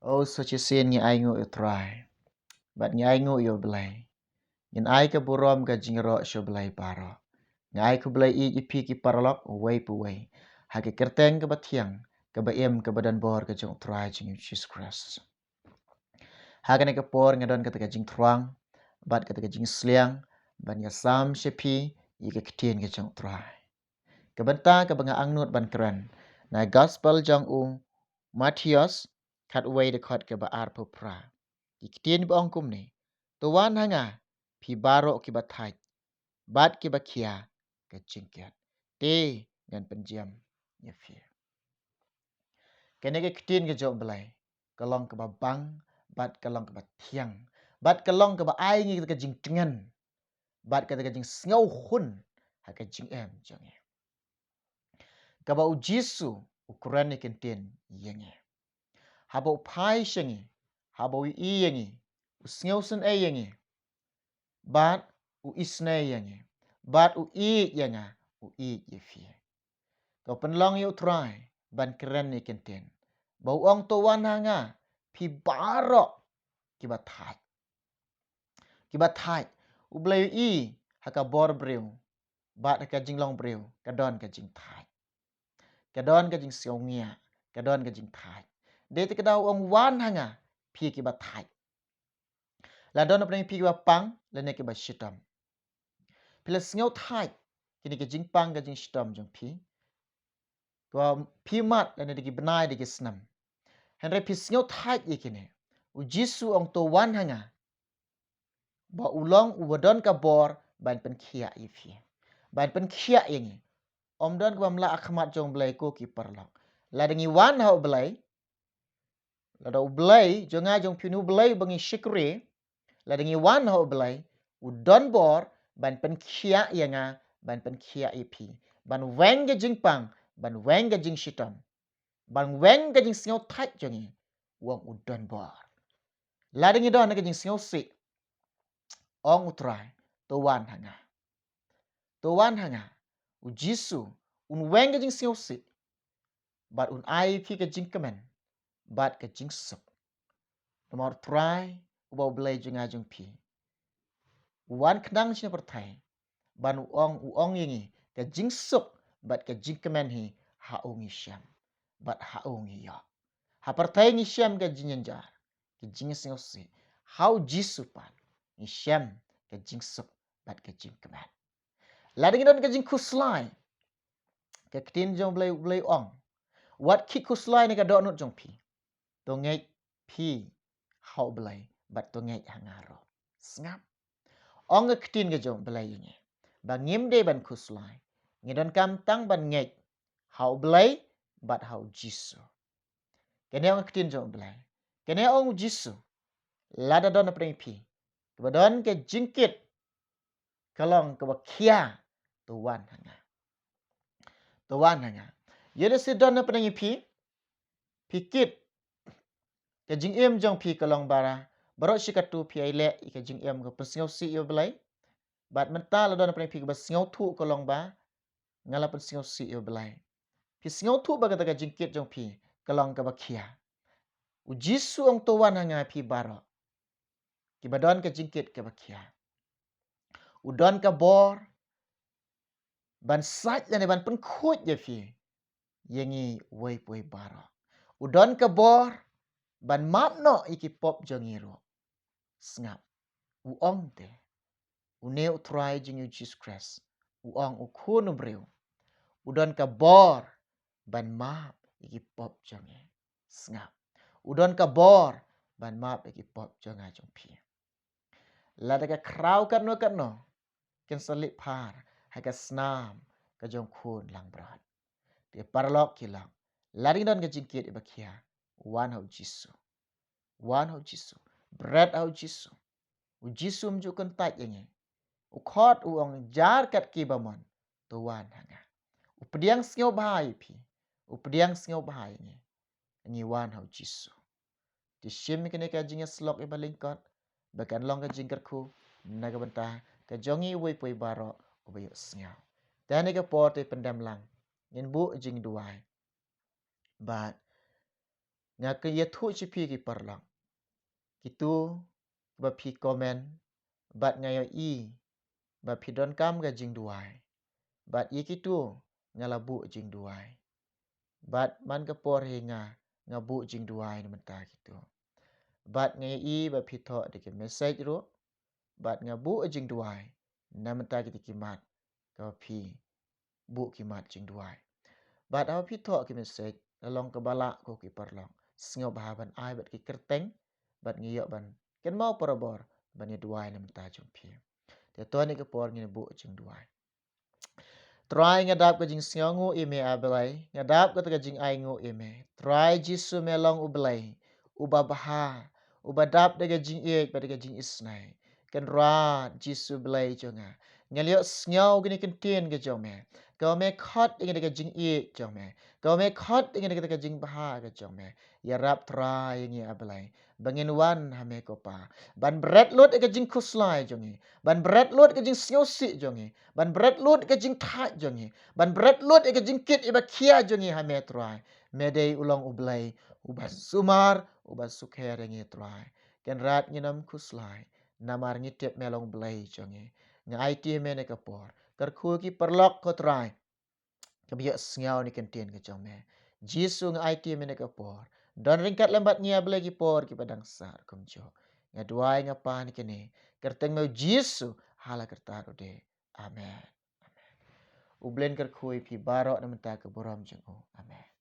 Oh, such a sin ni ai ngu try. But ni ai ngu yo belai. Yin ai ka burom ka jingro syo belai paro. Ni ai ku belai i ipi ki paralok way pu way. Ha ke kerteng ka batiang ka ba em ka badan bor ka jong try jing Jesus Christ. Ha ka ne ka por ngadon ka ta jing truang bat ka ta jing sliang ban ya sam shepi i ka ktien ka jong try. Ka banta ka banga angnut ban kran. Na gospel jong u Matthias kat way de khot ka ba ar pu pra. Iktien ba ongkum ni. Tuwan hanga pi baro ki bathaj. Bat ki bakia ka jingkiat. Te ngan penjam ya fi. Kene ke ktien ke jom belai. Kalong ke ba bang, bat kalong ke ba tiang. Bat kalong ke ba ai ngi ka jing tengan. Bat ka jing ngau hun ha ka jing em jong e. Ka ba u Jisu ukuran ni kentien yenge. Ha ba u pai shengi. Ha ba u i yengi. U ngau sun e yengi. Bat u isne yengi. Bat u i yenga. U i ye fi. Kau penlong yu try. Ban keren ni kentien. Bau ong to wan hanga. Pi barok. Kiba thai. Kiba thai. U blay i. Haka bor brew. Bat haka jing long brew. Kadon ka jing thai. Kadon ka jing siaw ngia. Kadon ka jing thai. Dete kadau ong wan hanga. Pi kiba thai. La don apne pi kiba pang. Lene kiba shitam. Pila singaw thai. Kini ka jing pang ka jing shitam jong pi. Kwa pi mat lene diki benai diki senam. Henry pi singaw thai ye kini. U Jisu ong to wan hanga. Ba ulong uwadon ka bor ban pen khia ifi. Ban pen khia yengi. Om don kwa mla akhmat jong belai ko ki perlok. La dengi wan hau belai. La da u belai jonga jong pinu belai bangi shikri. La dengi wan hau belai. Udon bor ban pen khia yenga ban pen khia ipi. Ban weng ga jingpang ban weng ga jing shitam. Ban weng ga jing singaw thai jongi. Wong udon bor. La dengi don ga jing singaw si. Ong utrai to wan hanga. To wan hanga. U Jisu un weng jing siaw si. Bat un ai pi ka jing kemen. Bat ka jing sup. Nomor try ubau belai jing ajung pi. Wan kenang sini pertai. Ban uong yengi ka jing sup bat ka jing kemen hi haungi syam. Bat haungi ya. Ha pertai ngi syam ka jing jar. Ka jing siaw si. Hau Jisu pan. Ngi syam ka jing sup bat ka jing kemen. Lading don ka jing kuslai. Ka ketin jong belai ong. Wat ki kuslai ni ka do nut jong pi. To ngej pi hau belai. Bat to ngej hangaro. Sngap. Ong ka ketin ka jong belai ini. Ba ngim de ban kuslai. Ngidon kam tang ban ngej. Hau belai. Bat hau Jisu. Kene ong ketin jong belai. Kene ong Jisu. Lada don na pring pi. Kebadon ke jingkit. Kalong kebakia. Tuan hanga. Tuan hanga. Yada si don na pring pi. Pikit. Ke jing em jong pi kalong bara. Barok sikatu pi ai le. Ke jing em ke pensingaw si yo belai. Bat mental don na pring pi ke pensingaw tu kalong ba. Ngala pensingaw si yo belai. Pi singaw tu ba kata ke jingkit jong pi. Kalong ke bakia. U Jisu ong tuan hanga pi barok. Ki badon ke jingkit ke bakia. Udon ke bor. Ban saj dan ban penkut je fi. Yengi way puy barok. Udon ke bor. Ban map no iki pop jongiro. Sngap. Uong te. Une utrai jing Jesus Christ. Uong ukun ubreu. Udon ka bor. Ban map iki pop jongi. Sngap. Udon ka bor. Ban map iki pop jonga jong pi. Lada ka kraw kan no. Ken salip par. Haka snam. Ka jong kun lang berat. Dia parlok kilang. Lari don ka jingkit ibakia. Wan hau Jisu. Wan hau Jisu. Bread hau Jisu. U Jisu menunjukkan tak yengi. U khot u ong jar kat kibamon. Tuan hanga. U pediang singaw bahai pi. U pediang singaw bahai ni. Ngi wan hau Jisu. Di syim kene ka jinga slok ibalingkot. Bakan long ka jingkerku. Naga bentah. Ka jongi uwi puy barok. Ubayok singaw. Dan ka pote pendam lang. Ngin bu jing duai. But Nga ke ye thu chi pi ki parlang. Kitu ba pi komen bat ngayo i ba pi don kam ga jing duai. Bat ye kitu ngalabu jing duai. Bat man ka por he nga bu jing duai na menta kitu. Bat ngayo i ba pi tho de ke message ro. Bat nga bu jing duai na menta kiti kimat ka pi bu kimat jing duai. Bat au pi tho ki message lalong ke bala ko ki parlang. Singo bahaban ai bat ki kerteng bat ngiyo ban ken mau parabor ban ye duai na menta jong pi. Te to ni ke por ni bu jing duai. Try ngadap ka jing singongu ime abelai, ngadap ka taga jing ai ngu ime. Try jisu melong ubelai, ubabaha, ubadap daga jing iek pada jing isnai. Kan ra jisu belai jonga. Ngalio sngau gini kentin ke jome. Kau me khot dengan daga jing iek jome. Kau me khot dengan daga jing baha ke jome. Ya rap try ngi abelai. Bangin wan hame kopa. Ban bread lot ke jing kuslai jongi. Ban bread lot ke jing sngosi jongi. Ban bread lot ke jing thak jongi. Ban bread lot ke jing kit iba kia jongi hame try. Medei ulong ublai. Uba sumar, uba sukher ngi try. Ken rat nginam kuslai. Namar ngitip melong blai jongi. Nga IT mene kapor. Karku ki perlok ko try. Kabiyak sngau ni kentin ke jome. Jisu nga IT mene kapor. Don ringkat lembat nia blai ki por ki padang sar kumjo. Nga duai nga pa ni kene. Kerteng mau Jisu hala kertar ude. Amen. Ublen kerkui pi barok na menta ke boram jeng. Amen.